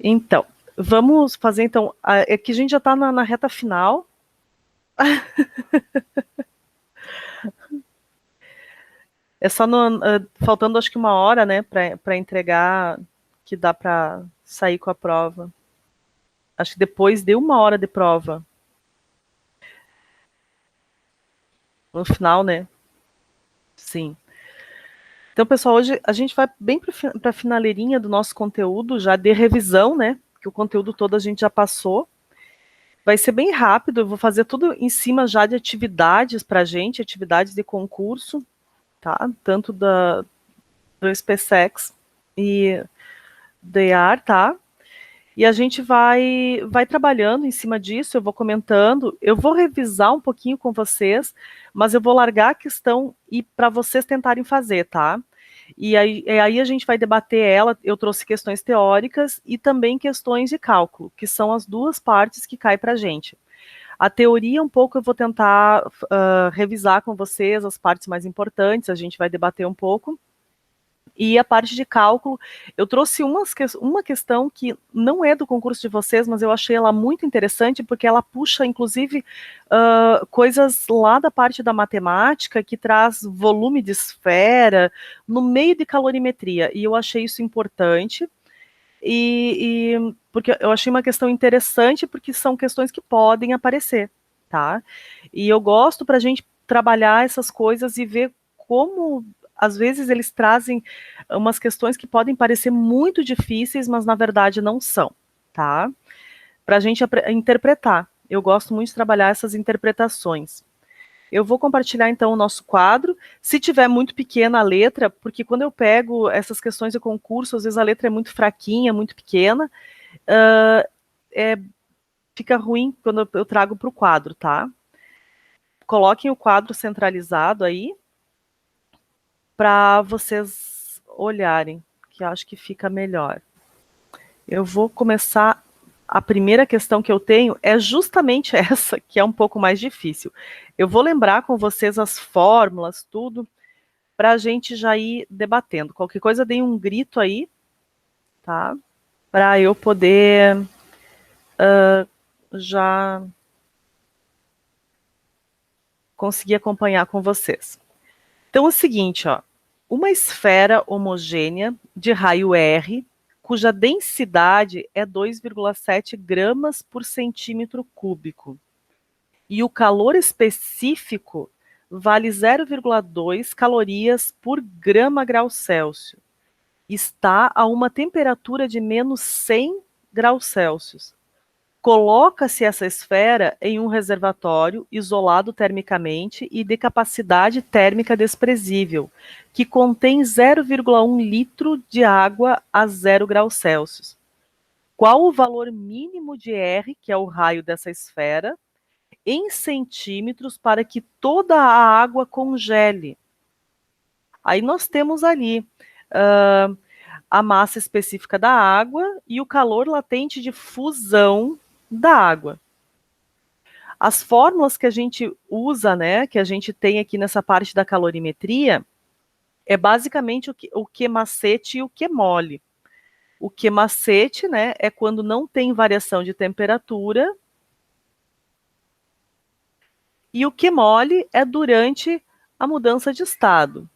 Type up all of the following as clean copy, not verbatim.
Então, vamos fazer então. É que a gente já está na reta final. É só faltando acho que 1 hora, né, para entregar, que dá para sair com a prova. Acho que depois de 1 hora de prova. No final, né? Sim. Então, pessoal, hoje a gente vai bem para a finaleirinha do nosso conteúdo, já de revisão, né? Que o conteúdo todo a gente já passou. Vai ser bem rápido, eu vou fazer tudo em cima já de atividades para a gente, atividades de concurso, tá? Tanto do SpaceX e da EAR, tá? E a gente vai trabalhando em cima disso, eu vou comentando, eu vou revisar um pouquinho com vocês, mas eu vou largar a questão e para vocês tentarem fazer, tá? E aí a gente vai debater ela, eu trouxe questões teóricas e também questões de cálculo, que são as duas partes que caem para a gente. A teoria, um pouco, eu vou tentar revisar com vocês as partes mais importantes, a gente vai debater um pouco. E a parte de cálculo, eu trouxe uma questão que não é do concurso de vocês, mas eu achei ela muito interessante, porque ela puxa, inclusive, coisas lá da parte da matemática, que traz volume de esfera, no meio de calorimetria, e eu achei isso importante, porque eu achei uma questão interessante, porque são questões que podem aparecer, tá? E eu gosto para a gente trabalhar essas coisas e ver como, às vezes, eles trazem umas questões que podem parecer muito difíceis, mas na verdade não são, tá? Para a gente interpretar. Eu gosto muito de trabalhar essas interpretações. Eu vou compartilhar então o nosso quadro. Se tiver muito pequena a letra, porque quando eu pego essas questões de concurso, às vezes a letra é muito fraquinha, muito pequena, uh, é, fica ruim quando eu trago para o quadro, tá? Coloquem o quadro centralizado aí para vocês olharem, que eu acho que fica melhor. Eu vou começar. A primeira questão que eu tenho é justamente essa, que é um pouco mais difícil. Eu vou lembrar com vocês as fórmulas, tudo, para a gente já ir debatendo. Qualquer coisa, deem um grito aí, tá? Para eu poder já conseguir acompanhar com vocês. Então é o seguinte, ó, uma esfera homogênea de raio R, cuja densidade é 2,7 gramas por centímetro cúbico, e o calor específico vale 0,2 calorias por grama grau Celsius. Está a uma temperatura de menos 100 graus Celsius. Coloca-se essa esfera em um reservatório isolado termicamente e de capacidade térmica desprezível, que contém 0,1 litro de água a 0 graus Celsius. Qual o valor mínimo de R, que é o raio dessa esfera, em centímetros para que toda a água congele? Aí nós temos ali a massa específica da água e o calor latente de fusão da água. As fórmulas que a gente usa, né, que a gente tem aqui nessa parte da calorimetria, é basicamente o que macete e o que mole. O que macete, né, é quando não tem variação de temperatura, e o que mole é durante a mudança de estado.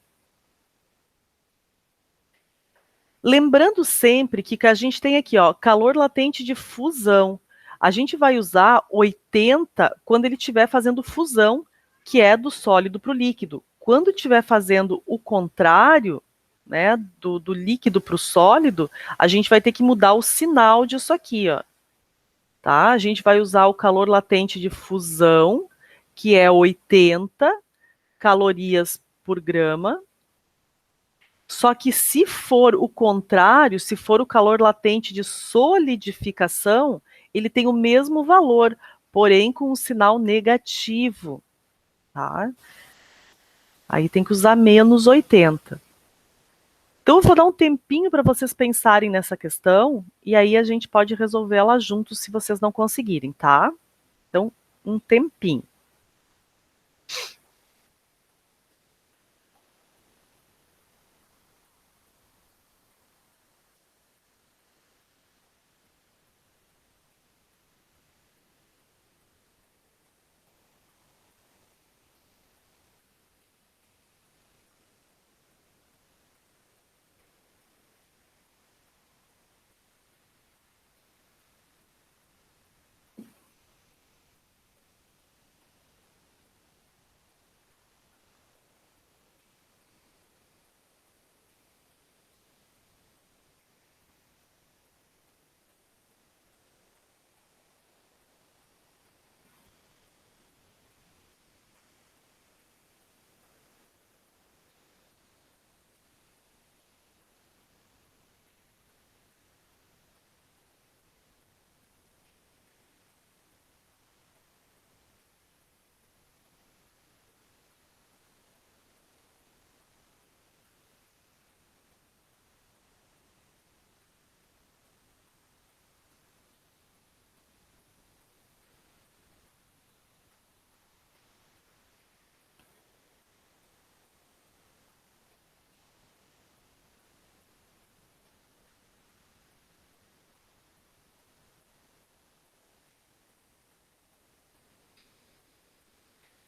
Lembrando sempre que a gente tem aqui, ó, calor latente de fusão. A gente vai usar 80 quando ele estiver fazendo fusão, que é do sólido para o líquido. Quando estiver fazendo o contrário, né, do líquido para o sólido, a gente vai ter que mudar o sinal disso aqui, ó. Tá? A gente vai usar o calor latente de fusão, que é 80 calorias por grama. Só que se for o contrário, se for o calor latente de solidificação, ele tem o mesmo valor, porém com um sinal negativo, tá? Aí tem que usar menos 80. Então eu vou dar um tempinho para vocês pensarem nessa questão e aí a gente pode resolver ela juntos se vocês não conseguirem, tá? Então, um tempinho.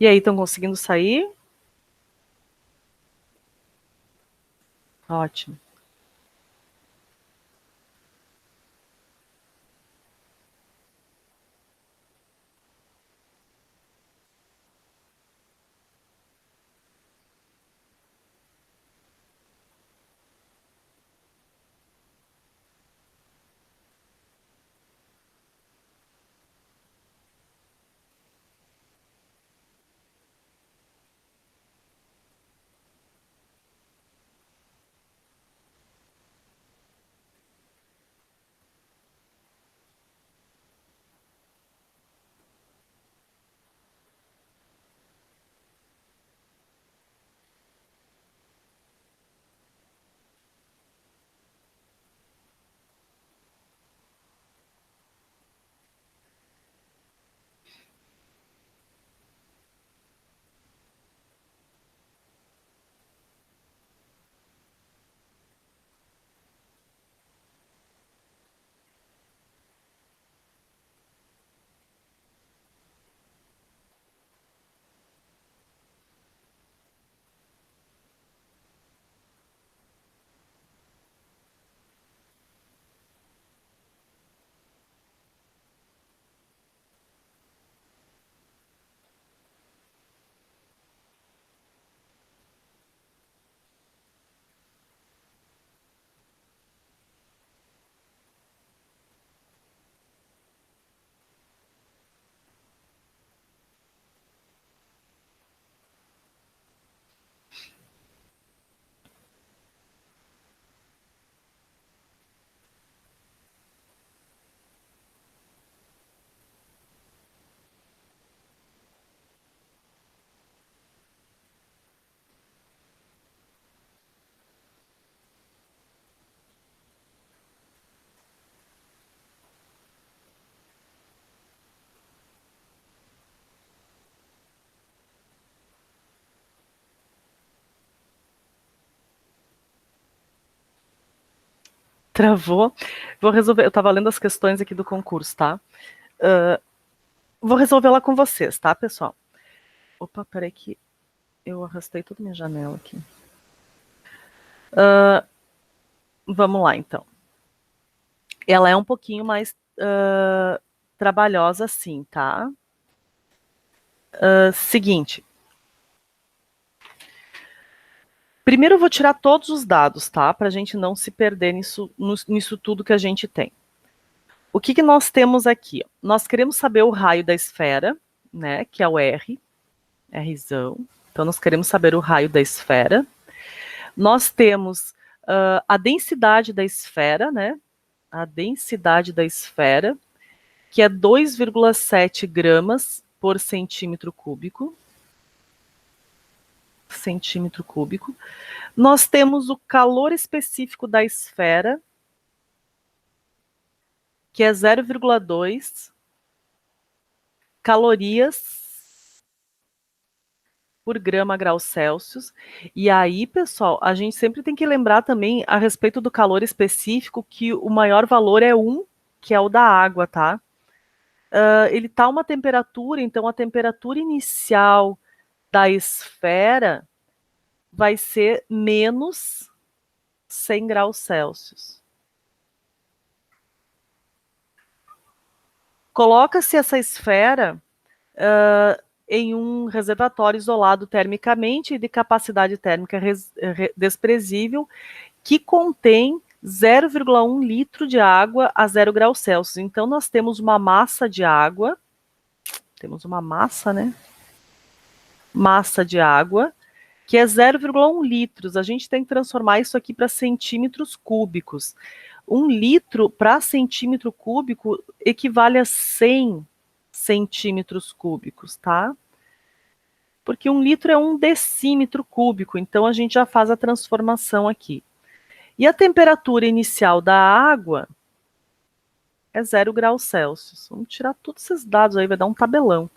E aí, estão conseguindo sair? Ótimo. Travou. Vou resolver. Eu estava lendo as questões aqui do concurso, tá? Vou resolver lá com vocês, tá, pessoal? Opa, peraí que eu arrastei toda minha janela aqui. Vamos lá, então. Ela é um pouquinho mais trabalhosa, sim, tá? Seguinte. Primeiro eu vou tirar todos os dados, tá? Para a gente não se perder nisso tudo que a gente tem. O que, que nós temos aqui? Nós queremos saber o raio da esfera, né? Que é o R, Rzão. Então, nós queremos saber o raio da esfera. Nós temos a densidade da esfera, né? A densidade da esfera, que é 2,7 gramas por centímetro cúbico. Centímetro cúbico. Nós temos o calor específico da esfera, que é 0,2 calorias por grama grau Celsius. E aí, pessoal, a gente sempre tem que lembrar também a respeito do calor específico que o maior valor é 1, que é o da água, tá? Ele tá uma temperatura, então a temperatura inicial da esfera vai ser menos 100 graus Celsius. Coloca-se essa esfera em um reservatório isolado termicamente e de capacidade térmica desprezível, que contém 0,1 litro de água a 0 graus Celsius. Então, nós temos uma massa de água, temos uma massa, né? Massa de água, que é 0,1 litros. A gente tem que transformar isso aqui para centímetros cúbicos. 1 litro para centímetro cúbico equivale a 100 centímetros cúbicos, tá? Porque 1 litro é 1 decímetro cúbico, então a gente já faz a transformação aqui. E a temperatura inicial da água é 0 graus Celsius. Vamos tirar todos esses dados aí, vai dar um tabelão.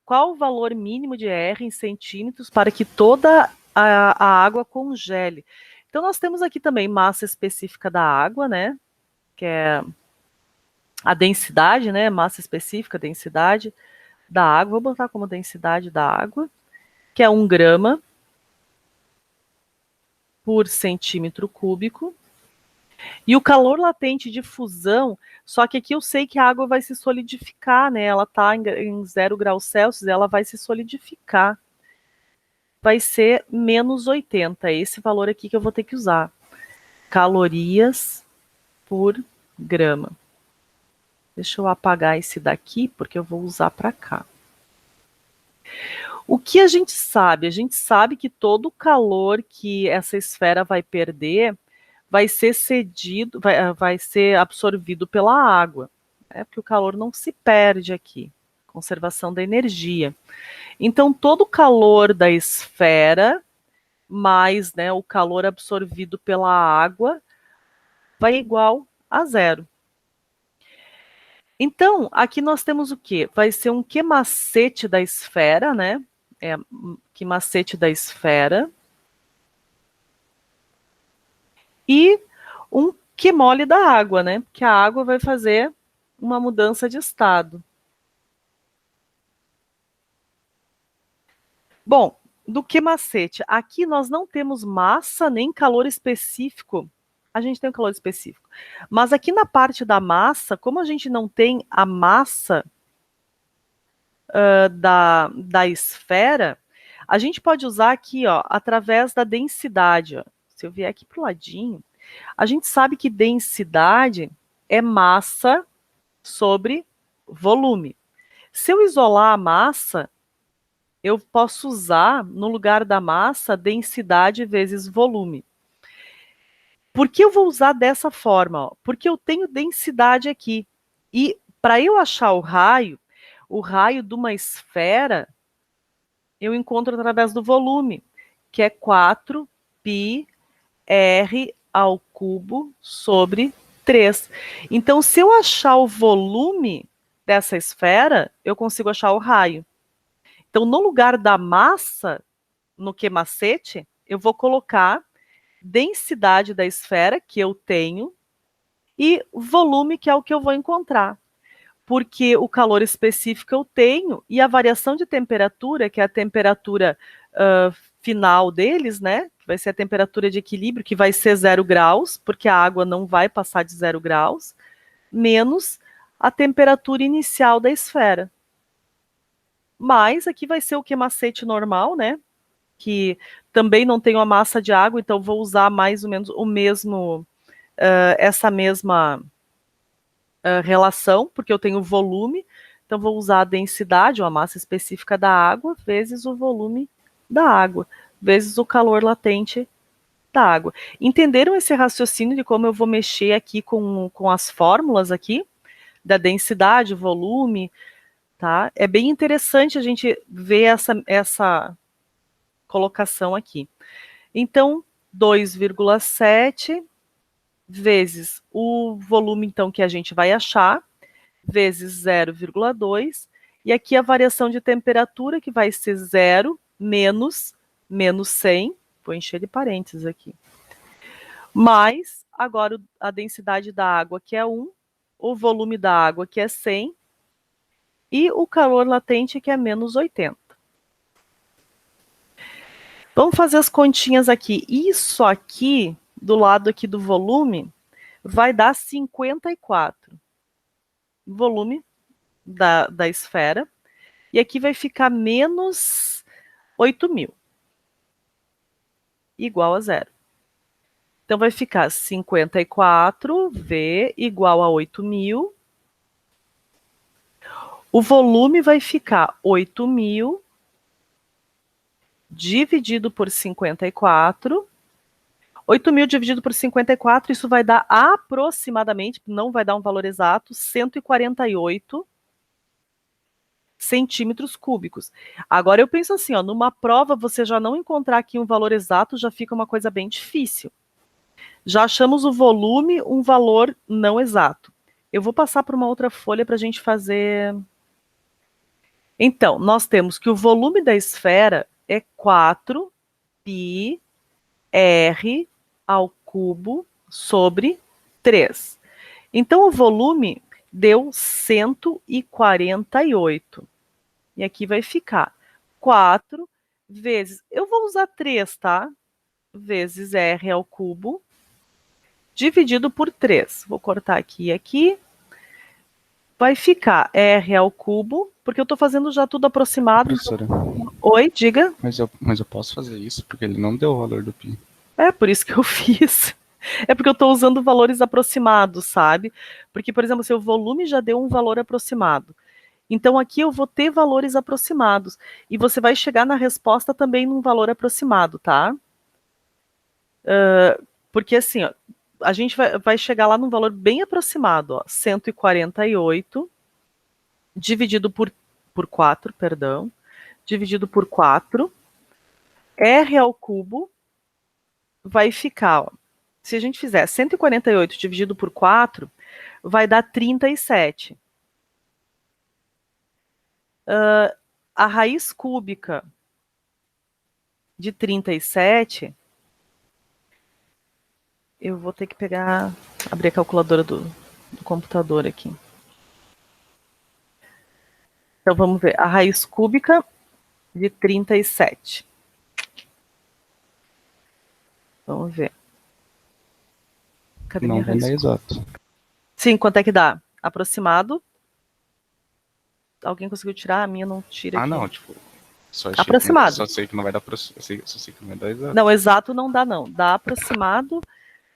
Qual o valor mínimo de R em centímetros para que toda a água congele? Então, nós temos aqui também massa específica da água, né? Que é a densidade, né, massa específica, densidade da água, vou botar como densidade da água, que é 1 grama por centímetro cúbico. E o calor latente de fusão, só que aqui eu sei que a água vai se solidificar, né? Ela está em 0 graus Celsius, ela vai se solidificar. Vai ser menos 80, é esse valor aqui que eu vou ter que usar. Calorias por grama. Deixa eu apagar esse daqui, porque eu vou usar para cá. O que a gente sabe? A gente sabe que todo o calor que essa esfera vai perder vai ser cedido, vai ser absorvido pela água, né? Porque o calor não se perde aqui. Conservação da energia. Então, todo o calor da esfera, mais, né, o calor absorvido pela água, vai igual a 0. Então, aqui nós temos o quê? Vai ser um Q-macete da esfera, né? É, Q-macete da esfera. E um Q-mole da água, né? Que a água vai fazer uma mudança de estado. Bom, do Q-macete, aqui nós não temos massa nem calor específico. A gente tem um calor específico. Mas aqui na parte da massa, como a gente não tem a massa da esfera, a gente pode usar aqui, ó, através da densidade. Ó. Se eu vier aqui para o ladinho, a gente sabe que densidade é massa sobre volume. Se eu isolar a massa, eu posso usar, no lugar da massa, densidade vezes volume. Por que eu vou usar dessa forma? Ó? Porque eu tenho densidade aqui. E para eu achar o raio de uma esfera, eu encontro através do volume, que é 4πr ao cubo sobre 3. Então, se eu achar o volume dessa esfera, eu consigo achar o raio. Então, no lugar da massa, no Q-macete, eu vou colocar densidade da esfera, que eu tenho, e volume, que é o que eu vou encontrar. Porque o calor específico eu tenho, e a variação de temperatura, que é a temperatura final deles, né? Que vai ser a temperatura de equilíbrio, que vai ser 0 graus, porque a água não vai passar de 0 graus, menos a temperatura inicial da esfera. Mas aqui vai ser o Q-macete normal, né? Que também não tem a massa de água, então vou usar mais ou menos o mesmo, essa mesma relação, porque eu tenho volume, então vou usar a densidade, ou a massa específica da água, vezes o volume da água, vezes o calor latente da água. Entenderam esse raciocínio de como eu vou mexer aqui com as fórmulas aqui? Da densidade, volume, tá? É bem interessante a gente ver essa colocação aqui. Então, 2,7 vezes o volume, então, que a gente vai achar, vezes 0,2, e aqui a variação de temperatura, que vai ser 0 menos 100, vou encher de parênteses aqui, mais, agora, a densidade da água, que é 1, o volume da água, que é 100, e o calor latente, que é menos 80. Vamos fazer as continhas aqui. Isso aqui, do lado aqui do volume, vai dar 54. Volume da esfera. E aqui vai ficar menos 8.000. Igual a 0. Então, vai ficar 54V igual a 8.000. O volume vai ficar 8.000 dividido por 54. 8.000 dividido por 54, isso vai dar aproximadamente, não vai dar um valor exato, 148 centímetros cúbicos. Agora eu penso assim, ó, numa prova você já não encontrar aqui um valor exato, já fica uma coisa bem difícil. Já achamos o volume, um valor não exato. Eu vou passar para uma outra folha para a gente fazer... Então, nós temos que o volume da esfera é 4πr ao cubo sobre 3. Então, o volume deu 148. E aqui vai ficar 4 vezes, eu vou usar 3, tá? Vezes R ao cubo, dividido por 3. Vou cortar aqui e aqui. Vai ficar R ao cubo, porque eu estou fazendo já tudo aproximado. Professora. Oi, diga. Mas eu posso fazer isso, porque ele não deu o valor do π. É por isso que eu fiz. É porque eu estou usando valores aproximados, sabe? Porque, por exemplo, seu volume já deu um valor aproximado. Então, aqui eu vou ter valores aproximados. E você vai chegar na resposta também num valor aproximado, tá? Porque, assim, ó, a gente vai chegar lá num valor bem aproximado, ó, 148 dividido por 4, perdão, dividido por 4, R ao cubo vai ficar, ó, se a gente fizer 148 dividido por 4, vai dar 37. A raiz cúbica de 37, eu vou ter que abrir a calculadora do computador aqui. Então vamos ver, a raiz cúbica de 37. Vamos ver. Cadê Não minha vai raiz? dar exato. Sim, quanto é que dá? Aproximado. Alguém conseguiu tirar? A minha não tira aqui. Não, tipo, aproximado. Só sei que não vai dar só sei que não vai dar exato. Não, exato não dá, não. Dá aproximado.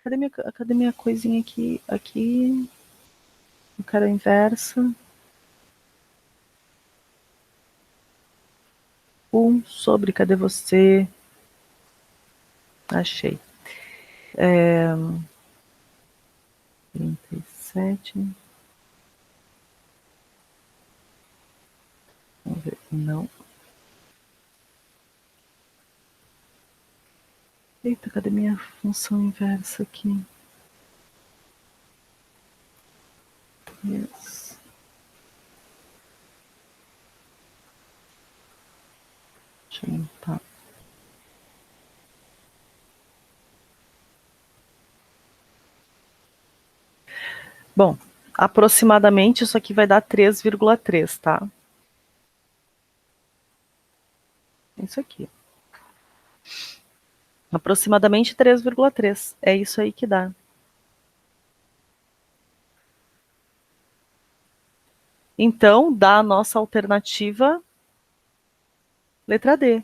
Cadê minha coisinha aqui? Aqui. Eu quero a inversa. 1 sobre, cadê você? Achei. 37. Vamos ver. Não. Eita, cadê minha função inversa aqui? Yes. Deixa eu limpar. Bom, aproximadamente isso aqui vai dar 3,3, tá? Isso aqui. Aproximadamente 3,3. É isso aí que dá. Então, dá a nossa alternativa letra D.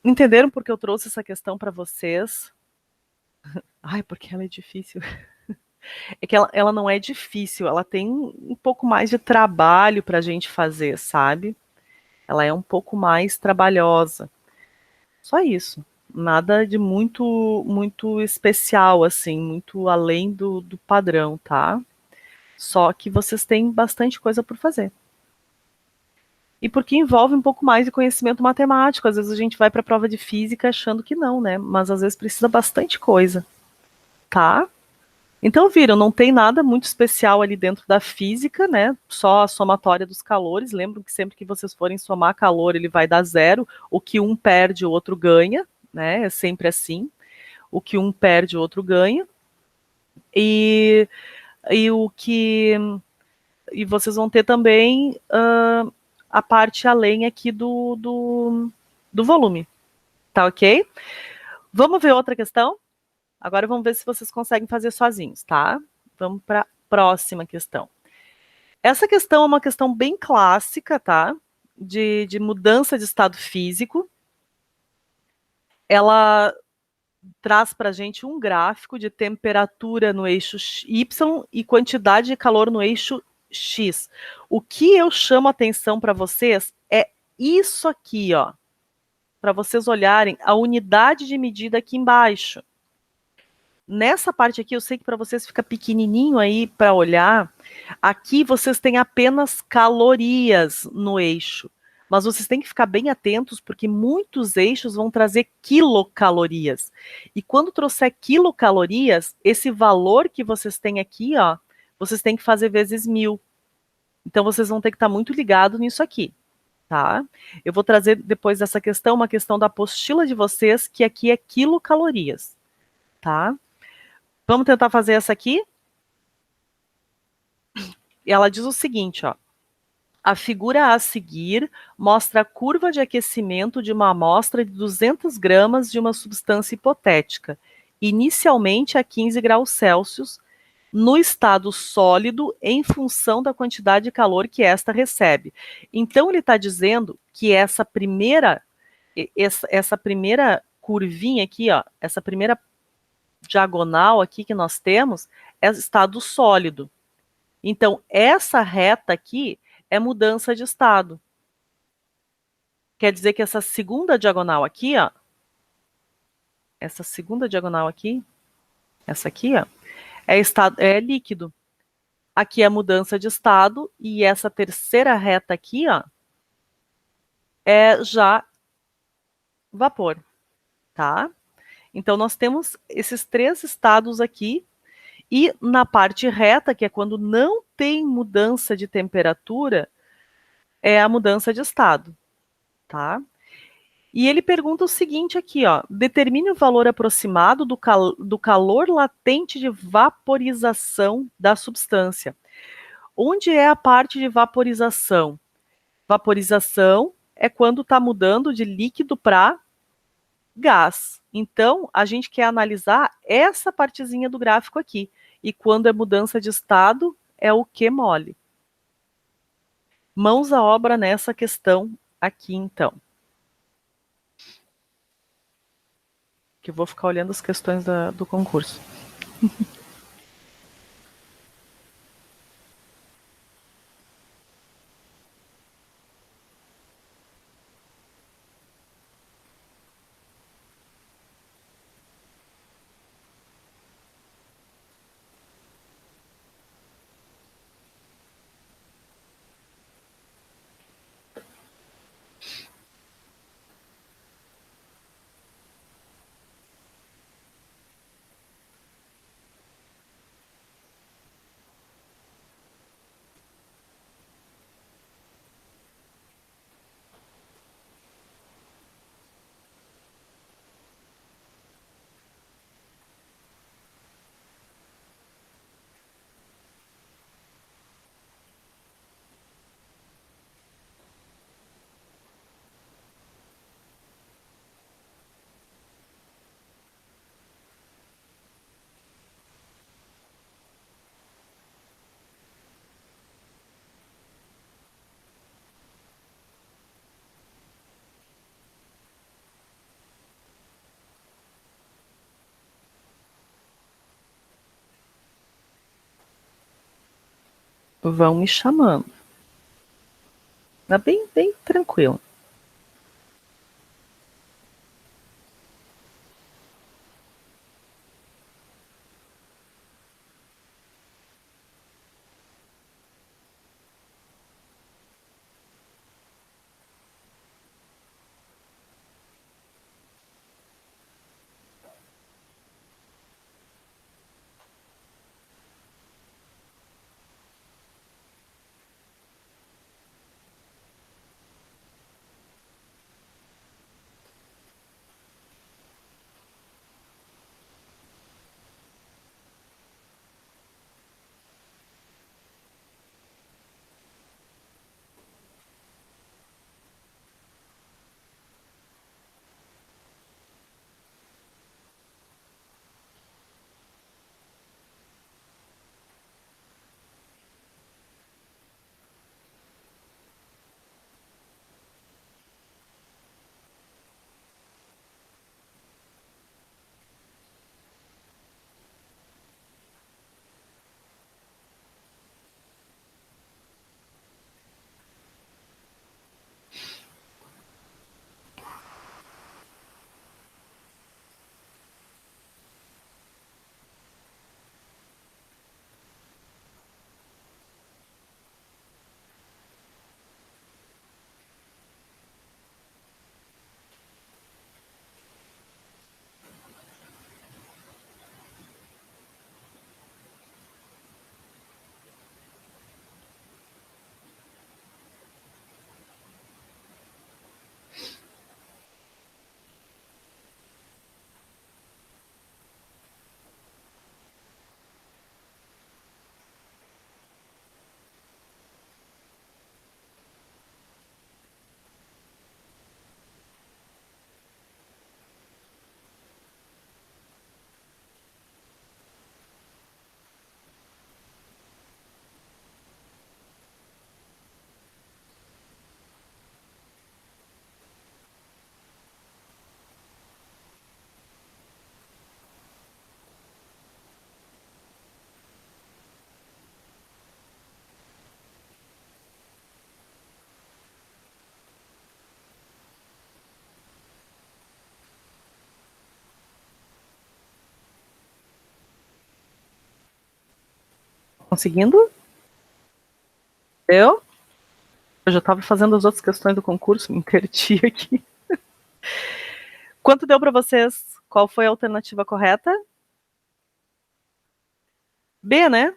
Entenderam por que eu trouxe essa questão para vocês? Ai, porque ela é difícil. É que ela não é difícil, ela tem um pouco mais de trabalho para a gente fazer, sabe? Ela é um pouco mais trabalhosa. Só isso. Nada de muito especial, assim, muito além do padrão, tá? Só que vocês têm bastante coisa por fazer. E porque envolve um pouco mais de conhecimento matemático. Às vezes a gente vai para a prova de física achando que não, né? Mas às vezes precisa bastante coisa, tá? Então, viram, não tem nada muito especial ali dentro da física, né? Só a somatória dos calores. Lembram que sempre que vocês forem somar calor, ele vai dar zero. O que um perde, o outro ganha, né? É sempre assim. O que um perde, o outro ganha. E vocês vão ter também a parte além aqui do volume. Tá ok? Vamos ver outra questão? Agora vamos ver se vocês conseguem fazer sozinhos, tá? Vamos para a próxima questão. Essa questão é uma questão bem clássica, tá? De mudança de estado físico. Ela traz para a gente um gráfico de temperatura no eixo Y e quantidade de calor no eixo X. O que eu chamo a atenção para vocês é isso aqui, ó. Para vocês olharem a unidade de medida aqui embaixo. Nessa parte aqui, eu sei que para vocês fica pequenininho aí para olhar. Aqui vocês têm apenas calorias no eixo. Mas vocês têm que ficar bem atentos, porque muitos eixos vão trazer quilocalorias. E quando trouxer quilocalorias, esse valor que vocês têm aqui, ó, vocês têm que fazer vezes 1000. Então vocês vão ter que estar muito ligados nisso aqui, tá? Eu vou trazer depois dessa questão uma questão da apostila de vocês, que aqui é quilocalorias. tá? Vamos tentar fazer essa aqui? Ela diz o seguinte, ó. A figura a seguir mostra a curva de aquecimento de uma amostra de 200 gramas de uma substância hipotética, inicialmente a 15 graus Celsius, no estado sólido, em função da quantidade de calor que esta recebe. Então, ele está dizendo que essa primeira curvinha aqui, ó, essa primeira diagonal aqui que nós temos, é estado sólido. Então, essa reta aqui é mudança de estado. Quer dizer que essa segunda diagonal aqui, ó, essa segunda diagonal aqui, essa aqui, ó, é líquido. Aqui é mudança de estado e essa terceira reta aqui, ó, é já vapor, tá? Então nós temos esses três estados aqui e na parte reta, que é quando não tem mudança de temperatura, é a mudança de estado, tá? E ele pergunta o seguinte aqui, ó, determine o valor aproximado do calor latente de vaporização da substância. Onde é a parte de vaporização? Vaporização é quando está mudando de líquido para gás. Então, a gente quer analisar essa partezinha do gráfico aqui. E quando é mudança de estado, é o Q mole. Mãos à obra nessa questão aqui, então. Que eu vou ficar olhando as questões do concurso. Vão me chamando. Tá bem, bem tranquilo. conseguindo? Eu já estava fazendo as outras questões do concurso, me interti aqui. Quanto deu para vocês? Qual foi a alternativa correta? B, né?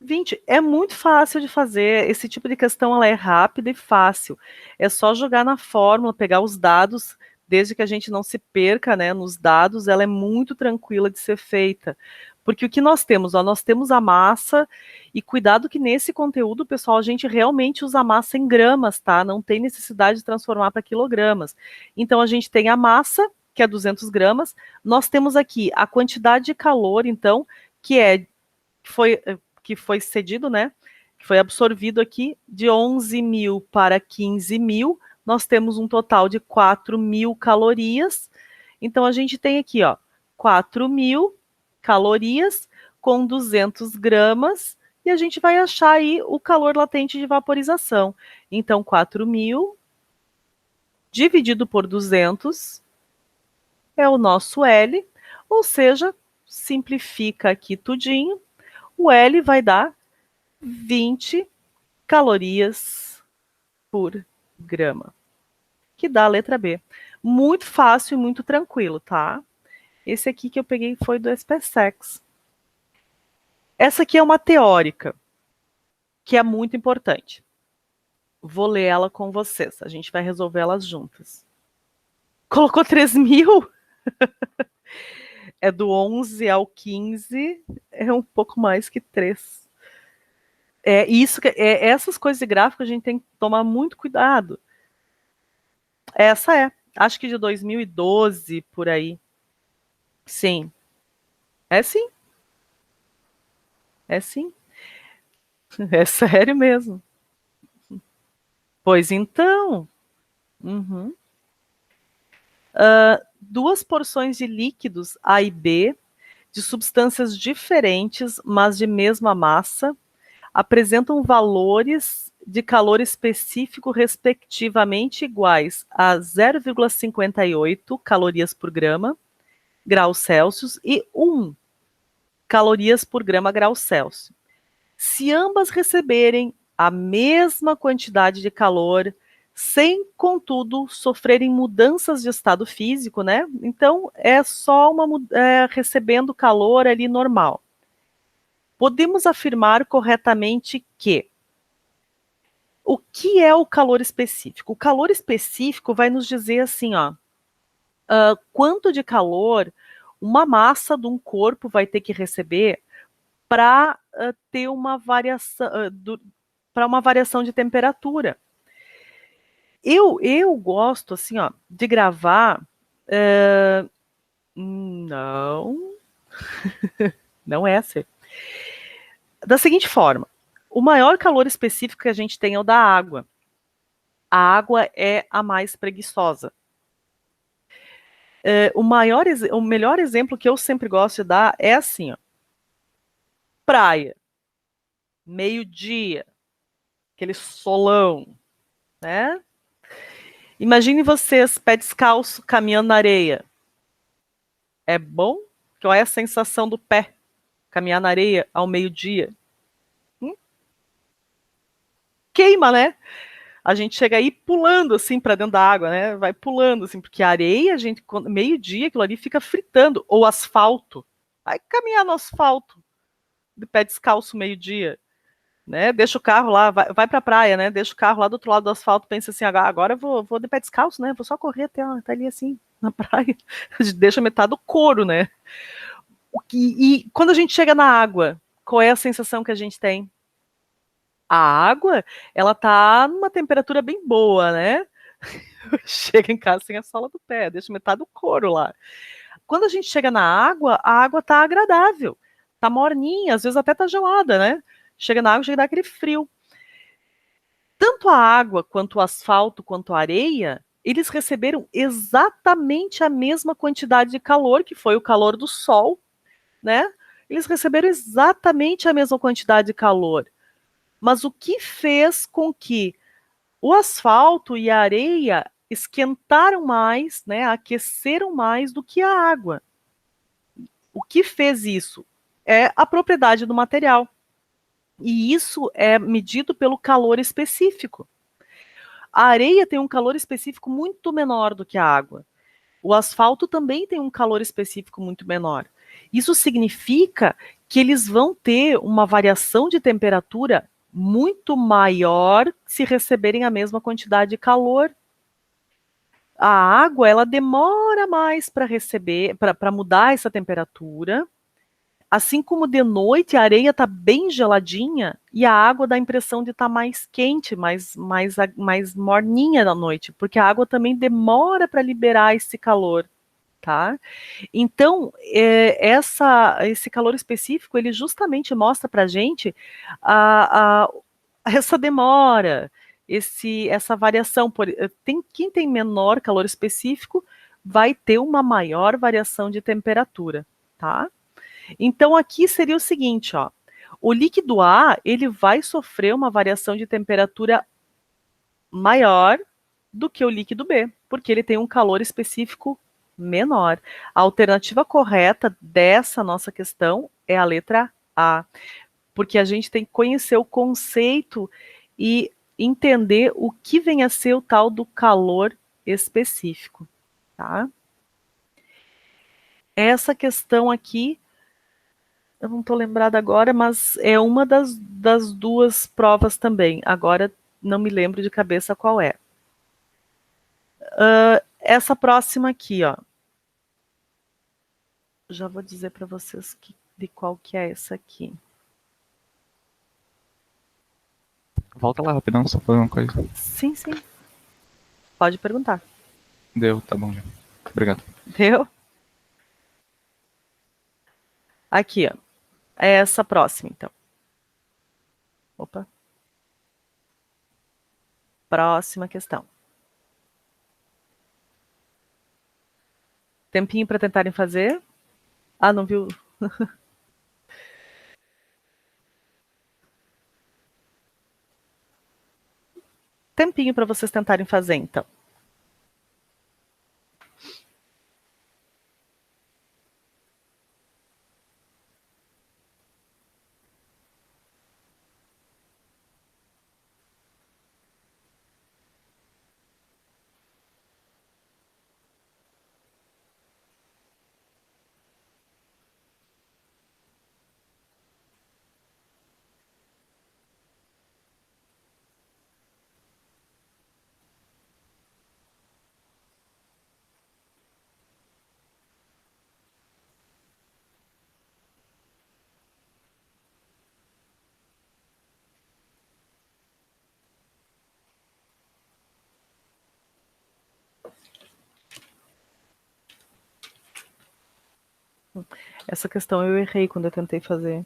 20. É muito fácil de fazer. Esse tipo de questão ela é rápida e fácil. É só jogar na fórmula, pegar os dados, desde que a gente não se perca, né, nos dados, ela é muito tranquila de ser feita. Porque o que nós temos? Ó, nós temos a massa, e cuidado que nesse conteúdo, pessoal, a gente realmente usa a massa em gramas, tá? Não tem necessidade de transformar para quilogramas. Então, a gente tem a massa, que é 200 gramas. Nós temos aqui a quantidade de calor, então, foi que foi cedido, né? Que foi absorvido aqui de 11.000 para 15.000. Nós temos um total de 4.000 calorias. Então a gente tem aqui, ó, 4.000 calorias com 200 gramas e a gente vai achar aí o calor latente de vaporização. Então 4.000 dividido por 200 é o nosso L, ou seja, simplifica aqui tudinho. O L vai dar 20 calorias por grama, que dá a letra B. Muito fácil e muito tranquilo, tá? Esse aqui que eu peguei foi do SpaceX. Essa aqui é uma teórica, que é muito importante. Vou ler ela com vocês, a gente vai resolver elas juntas. Colocou 3.000? É do 11 ao 15, é um pouco mais que 3. Essas coisas de gráfico a gente tem que tomar muito cuidado. Essa acho que de 2012 por aí. Sim. É sim. É sim. É sério mesmo. Pois então. Uhum. 2 porções de líquidos A e B, de substâncias diferentes, mas de mesma massa, apresentam valores de calor específico respectivamente iguais a 0,58 calorias por grama, graus Celsius, e 1 calorias por grama grau Celsius. Se ambas receberem a mesma quantidade de calor, sem, contudo, sofrerem mudanças de estado físico, né? Então, é só recebendo calor ali normal. Podemos afirmar corretamente que o que é o calor específico? O calor específico vai nos dizer assim, ó, quanto de calor uma massa de um corpo vai ter que receber para ter uma variação, para uma variação de temperatura. Eu gosto assim, ó, de gravar. Não, não é assim. Da seguinte forma: o maior calor específico que a gente tem é o da água. A água é a mais preguiçosa. O melhor exemplo que eu sempre gosto de dar é assim, ó. Praia, meio-dia, aquele solão, né? Imagine vocês, pé descalço, caminhando na areia. É bom? Qual é a sensação do pé caminhar na areia ao meio-dia? Queima, né? A gente chega aí pulando assim para dentro da água, né? Vai pulando assim, porque a areia, a gente meio-dia aquilo ali fica fritando, ou asfalto. Vai caminhar no asfalto de pé descalço meio-dia, né? Deixa o carro lá, vai para a praia, né? Deixa o carro lá do outro lado do asfalto, pensa assim, agora eu vou de pé descalço, né? Vou só correr até ali assim na praia. Deixa metade do couro, né? E quando a gente chega na água, qual é a sensação que a gente tem? A água, ela tá numa temperatura bem boa, né? Chega em casa sem a sola do pé, deixa metade do couro lá. Quando a gente chega na água, a água tá agradável, tá morninha, às vezes até tá gelada, né? Chega na água, chega a dar aquele frio. Tanto a água, quanto o asfalto, quanto a areia, eles receberam exatamente a mesma quantidade de calor, que foi o calor do sol, né? Eles receberam exatamente a mesma quantidade de calor. Mas o que fez com que o asfalto e a areia esquentaram mais, né, aqueceram mais do que a água? O que fez isso? É a propriedade do material. E isso é medido pelo calor específico. A areia tem um calor específico muito menor do que a água. O asfalto também tem um calor específico muito menor. Isso significa que eles vão ter uma variação de temperatura muito maior se receberem a mesma quantidade de calor. A água, ela demora mais para receber, para mudar essa temperatura. Assim como de noite a areia está bem geladinha e a água dá a impressão de estar mais quente, mais morninha da noite, porque a água também demora para liberar esse calor, tá? Então, esse calor específico, ele justamente mostra para a gente essa demora, essa variação. Quem tem menor calor específico vai ter uma maior variação de temperatura, tá? Então aqui seria o seguinte, ó, o líquido A, ele vai sofrer uma variação de temperatura maior do que o líquido B, porque ele tem um calor específico menor. A alternativa correta dessa nossa questão é a letra A, porque a gente tem que conhecer o conceito e entender o que vem a ser o tal do calor específico, tá? Essa questão aqui eu não estou lembrada agora, mas é uma das duas provas também. Agora não me lembro de cabeça qual é. Essa próxima aqui, ó. Já vou dizer para vocês de qual que é essa aqui. Volta lá rapidão, só fazer uma coisa. Sim, sim. Pode perguntar. Deu, tá bom já. Obrigado. Deu? Aqui, ó. É essa próxima, então. Opa. Próxima questão. Tempinho para tentarem fazer? Ah, não viu? Tempinho para vocês tentarem fazer, então. Essa questão eu errei quando eu tentei fazer.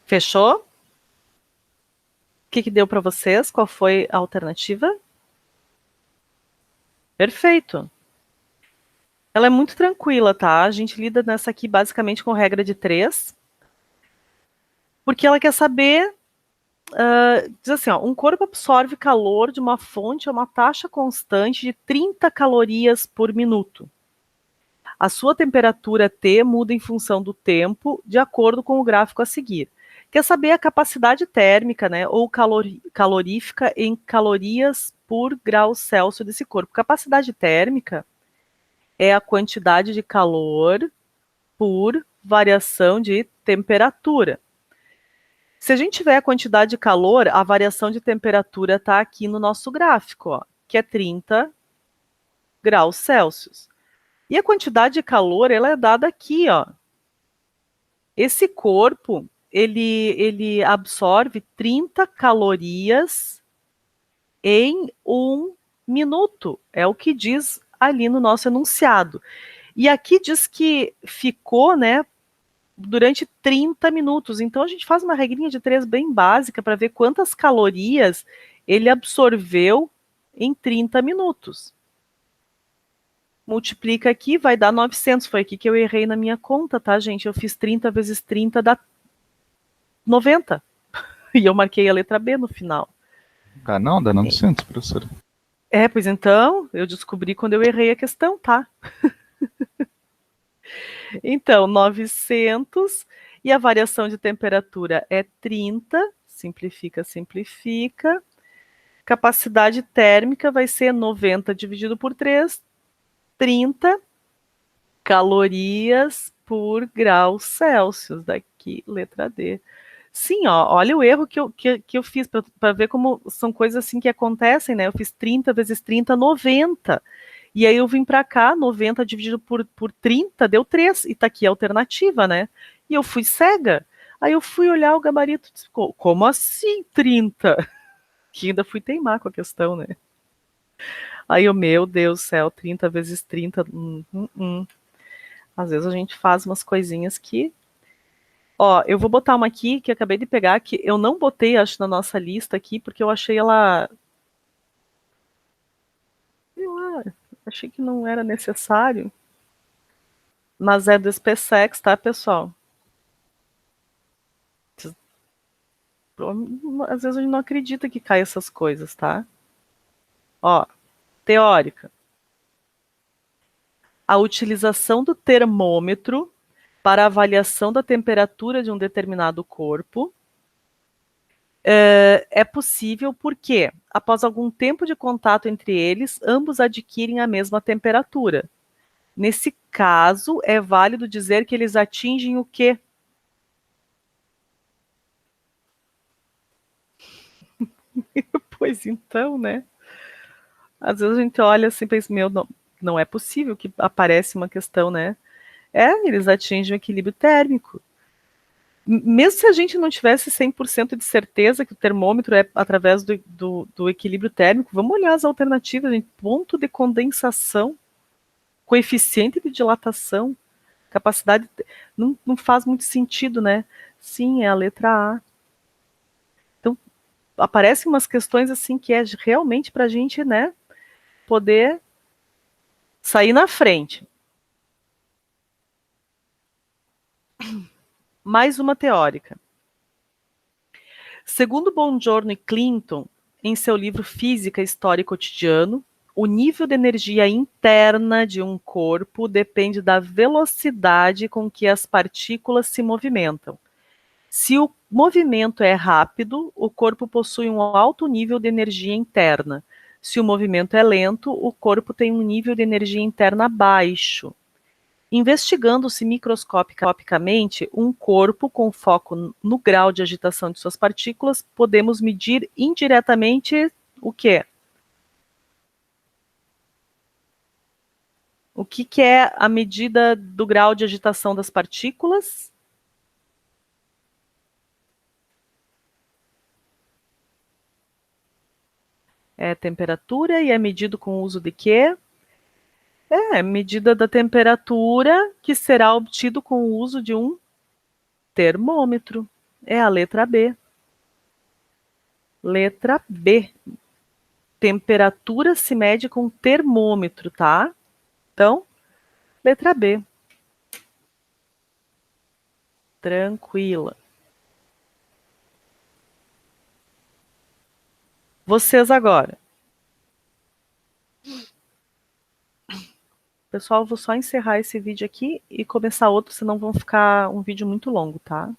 Fechou? O que deu para vocês? Qual foi a alternativa? Perfeito. Ela é muito tranquila, tá? A gente lida nessa aqui basicamente com regra de 3, porque ela quer saber, diz assim, ó, um corpo absorve calor de uma fonte a uma taxa constante de 30 calorias por minuto. A sua temperatura T muda em função do tempo, de acordo com o gráfico a seguir. Quer saber a capacidade térmica, né, ou calorífica em calorias por grau Celsius desse corpo. Capacidade térmica é a quantidade de calor por variação de temperatura. Se a gente tiver a quantidade de calor, a variação de temperatura está aqui no nosso gráfico, ó, que é 30 graus Celsius. E a quantidade de calor, ela é dada aqui, ó. Esse corpo, ele absorve 30 calorias em 1 minuto. É o que diz ali no nosso enunciado. E aqui diz que ficou, né, durante 30 minutos. Então a gente faz uma regrinha de 3 bem básica para ver quantas calorias ele absorveu em 30 minutos. Multiplica aqui, vai dar 900. Foi aqui que eu errei na minha conta, tá, gente? Eu fiz 30 vezes 30 dá 90. E eu marquei a letra B no final. Ah, não, dá 900, professora. Pois então, eu descobri quando eu errei a questão, tá? Então, 900 e a variação de temperatura é 30, simplifica, simplifica. Capacidade térmica vai ser 90 dividido por 3, 30 calorias por grau Celsius. Daqui, letra D. Sim, ó, olha o erro que eu fiz para ver como são coisas assim que acontecem, né? Eu fiz 30 vezes 30, 90. E aí eu vim para cá, 90 dividido por 30, deu 3. E tá aqui a alternativa, né? E eu fui cega. Aí eu fui olhar o gabarito e disse, como assim 30? Que ainda fui teimar com a questão, né? Aí eu, meu Deus do céu, 30 vezes 30. Às vezes a gente faz umas coisinhas que... Ó, eu vou botar uma aqui que eu acabei de pegar, que eu não botei, acho, na nossa lista aqui, porque eu achei ela... Sei lá, achei que não era necessário. Mas é do SpaceX, tá, pessoal? Às vezes a gente não acredita que cai essas coisas, tá? Ó, teórica. A utilização do termômetro para avaliação da temperatura de um determinado corpo é possível porque, após algum tempo de contato entre eles, ambos adquirem a mesma temperatura. Nesse caso, é válido dizer que eles atingem o quê? Pois então, né? Às vezes a gente olha assim e pensa, meu, não é possível que aparece uma questão, né? Eles atingem o equilíbrio térmico. Mesmo se a gente não tivesse 100% de certeza que o termômetro é através do equilíbrio térmico, vamos olhar as alternativas, gente. Ponto de condensação, coeficiente de dilatação, capacidade... Não faz muito sentido, né? Sim, é a letra A. Então, aparecem umas questões assim que é realmente para a gente, né, poder sair na frente. Mais uma teórica. Segundo Bongiorno e Clinton, em seu livro Física, História e Cotidiano, o nível de energia interna de um corpo depende da velocidade com que as partículas se movimentam. Se o movimento é rápido, o corpo possui um alto nível de energia interna. Se o movimento é lento, o corpo tem um nível de energia interna baixo. Investigando-se microscopicamente um corpo com foco no grau de agitação de suas partículas, podemos medir indiretamente o quê? O que é a medida do grau de agitação das partículas? É temperatura e é medido com o uso de quê? Medida da temperatura que será obtido com o uso de um termômetro. É a letra B. Letra B. Temperatura se mede com termômetro, tá? Então, letra B. Tranquila. Vocês agora. Pessoal, eu vou só encerrar esse vídeo aqui e começar outro, senão vão ficar um vídeo muito longo, tá?